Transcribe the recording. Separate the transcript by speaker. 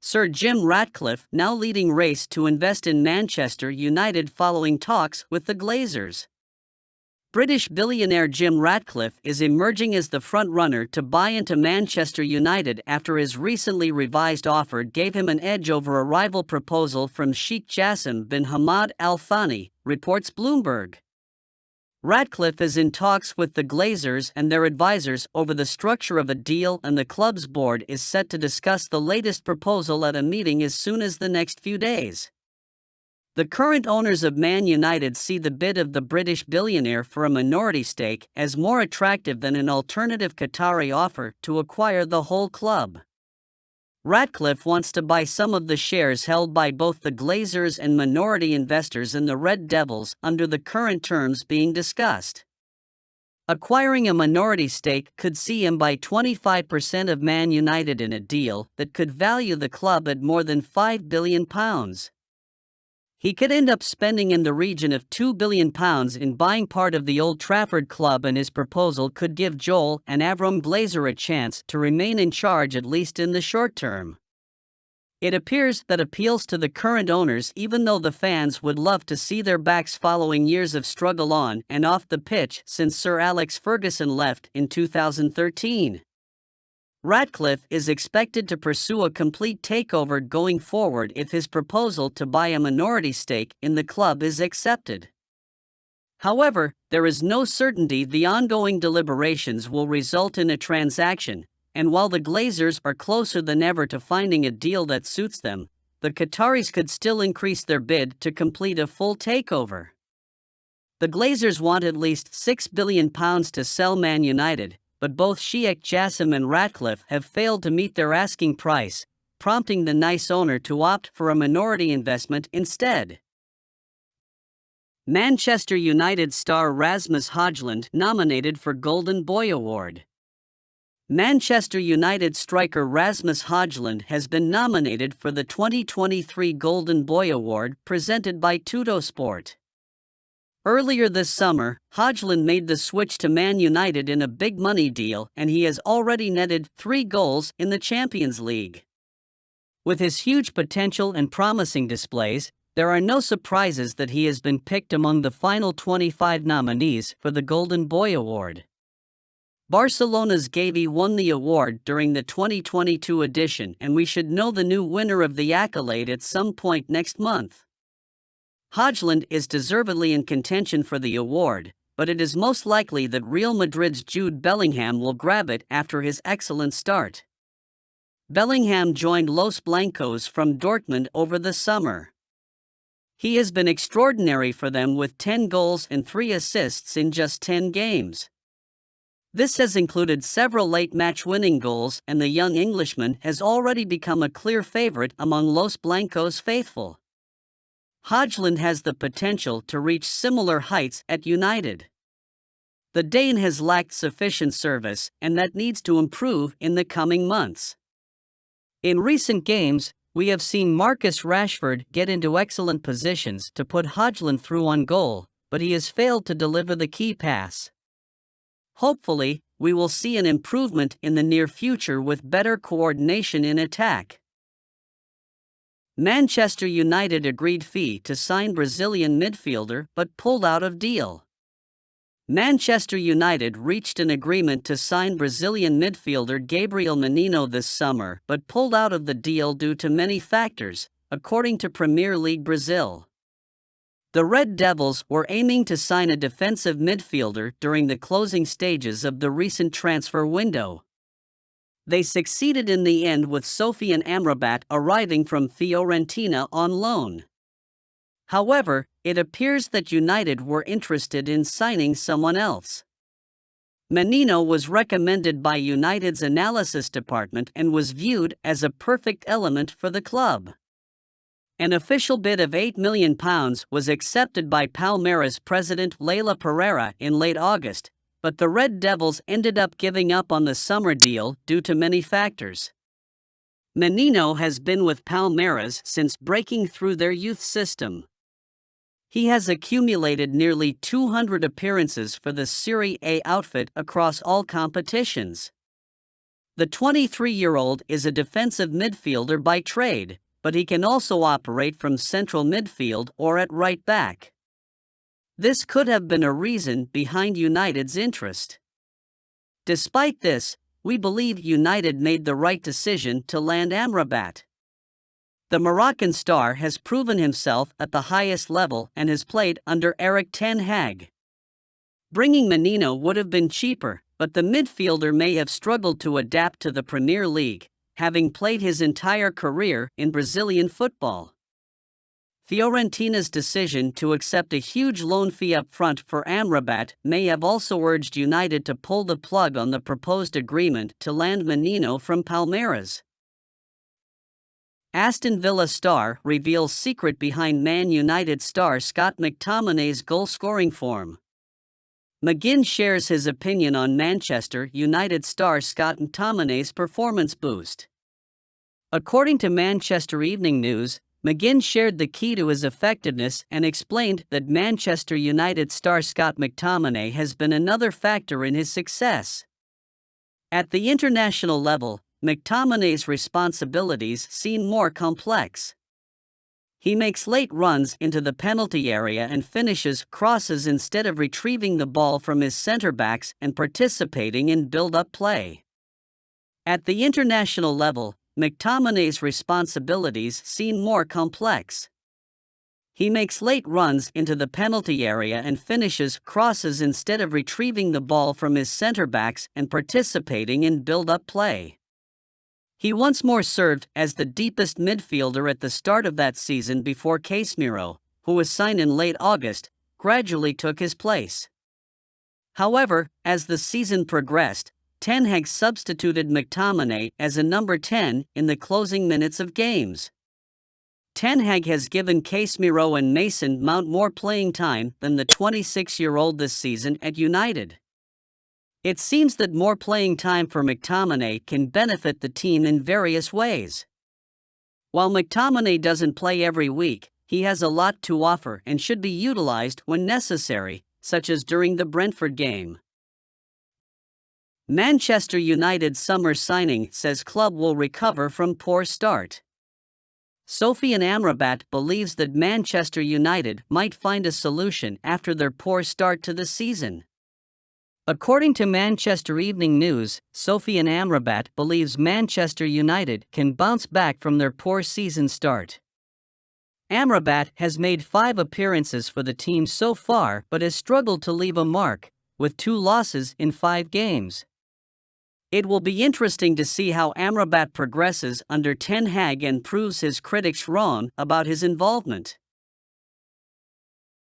Speaker 1: Sir Jim Ratcliffe now leading race to invest in Manchester United following talks with the Glazers. British billionaire Jim Ratcliffe is emerging as the front-runner to buy into Manchester United after his recently revised offer gave him an edge over a rival proposal from Sheikh Jassim bin Hamad Al Thani, reports Bloomberg. Ratcliffe is in talks with the Glazers and their advisors over the structure of a deal, and the club's board is set to discuss the latest proposal at a meeting as soon as the next few days. The current owners of Man United see the bid of the British billionaire for a minority stake as more attractive than an alternative Qatari offer to acquire the whole club. Ratcliffe wants to buy some of the shares held by both the Glazers and minority investors in the Red Devils under the current terms being discussed. Acquiring a minority stake could see him buy 25% of Man United in a deal that could value the club at more than £5 billion. He could end up spending in the region of £2 billion in buying part of the Old Trafford club, and his proposal could give Joel and Avram Glazer a chance to remain in charge at least in the short term. It appears that appeals to the current owners, even though the fans would love to see their backs following years of struggle on and off the pitch since Sir Alex Ferguson left in 2013. Ratcliffe is expected to pursue a complete takeover going forward if his proposal to buy a minority stake in the club is accepted. However, there is no certainty the ongoing deliberations will result in a transaction, and while the Glazers are closer than ever to finding a deal that suits them, the Qataris could still increase their bid to complete a full takeover. The Glazers want at least £6 billion to sell Man United, but both Sheikh Jassim and Ratcliffe have failed to meet their asking price, prompting the nice owner to opt for a minority investment instead. Manchester United star Rasmus Hojlund nominated for Golden Boy Award. Manchester United striker Rasmus Hojlund has been nominated for the 2023 Golden Boy Award presented by Tuttosport. Earlier this summer, Hojlund made the switch to Man United in a big money deal, and he has already netted 3 goals in the Champions League. With his huge potential and promising displays, there are no surprises that he has been picked among the final 25 nominees for the Golden Boy Award. Barcelona's Gavi won the award during the 2022 edition, and we should know the new winner of the accolade at some point next month. Hojlund is deservedly in contention for the award, but it is most likely that Real Madrid's Jude Bellingham will grab it after his excellent start. Bellingham joined Los Blancos from Dortmund over the summer. He has been extraordinary for them with 10 goals and 3 assists in just 10 games. This has included several late match-winning goals, and the young Englishman has already become a clear favorite among Los Blancos faithful. Hojlund has the potential to reach similar heights at United. The Dane has lacked sufficient service, and that needs to improve in the coming months. In recent games, we have seen Marcus Rashford get into excellent positions to put Hojlund through on goal, but he has failed to deliver the key pass. Hopefully, we will see an improvement in the near future with better coordination in attack. Manchester United agreed fee to sign Brazilian midfielder but pulled out of deal. Manchester United reached an agreement to sign Brazilian midfielder Gabriel Menino this summer but pulled out of the deal due to many factors, according to Premier League Brazil. The Red Devils were aiming to sign a defensive midfielder during the closing stages of the recent transfer window. They succeeded in the end with Sofian Amrabat arriving from Fiorentina on loan. However, it appears that United were interested in signing someone else. Menino was recommended by United's analysis department and was viewed as a perfect element for the club. An official bid of £8 million was accepted by Palmeiras president Leila Pereira in late August, but the Red Devils ended up giving up on the summer deal due to many factors. Menino has been with Palmeiras since breaking through their youth system. He has accumulated nearly 200 appearances for the Serie A outfit across all competitions. The 23-year-old is a defensive midfielder by trade, but he can also operate from central midfield or at right back. This could have been a reason behind United's interest. Despite this, we believe United made the right decision to land Amrabat. The Moroccan star has proven himself at the highest level and has played under Erik ten Hag. Bringing Menino would have been cheaper, but the midfielder may have struggled to adapt to the Premier League, having played his entire career in Brazilian football. Fiorentina's decision to accept a huge loan fee up front for Amrabat may have also urged United to pull the plug on the proposed agreement to land Menino from Palmeiras. Aston Villa star reveals secret behind Man United star Scott McTominay's goal-scoring form. McGinn shares his opinion on Manchester United star Scott McTominay's performance boost. According to Manchester Evening News, McGinn shared the key to his effectiveness and explained that Manchester United star Scott McTominay has been another factor in his success. At the international level, McTominay's responsibilities seem more complex. He makes late runs into the penalty area and finishes crosses instead of retrieving the ball from his center-backs and participating in build-up play. At the international level, McTominay's responsibilities seem more complex. He makes late runs into the penalty area and finishes crosses instead of retrieving the ball from his center-backs and participating in build-up play. He once more served as the deepest midfielder at the start of that season before Casemiro, who was signed in late August, gradually took his place. However, as the season progressed, Ten Hag substituted McTominay as a number 10 in the closing minutes of games. Ten Hag has given Casemiro and Mason Mount more playing time than the 26-year-old this season at United. It seems that more playing time for McTominay can benefit the team in various ways. While McTominay doesn't play every week, he has a lot to offer and should be utilized when necessary, such as during the Brentford game. Manchester United summer signing says club will recover from poor start. Sofian Amrabat believes that Manchester United might find a solution after their poor start to the season. According to Manchester Evening News, Sofian Amrabat believes Manchester United can bounce back from their poor season start. Amrabat has made 5 appearances for the team so far but has struggled to leave a mark, with 2 losses in 5 games. It will be interesting to see how Amrabat progresses under Ten Hag and proves his critics wrong about his involvement.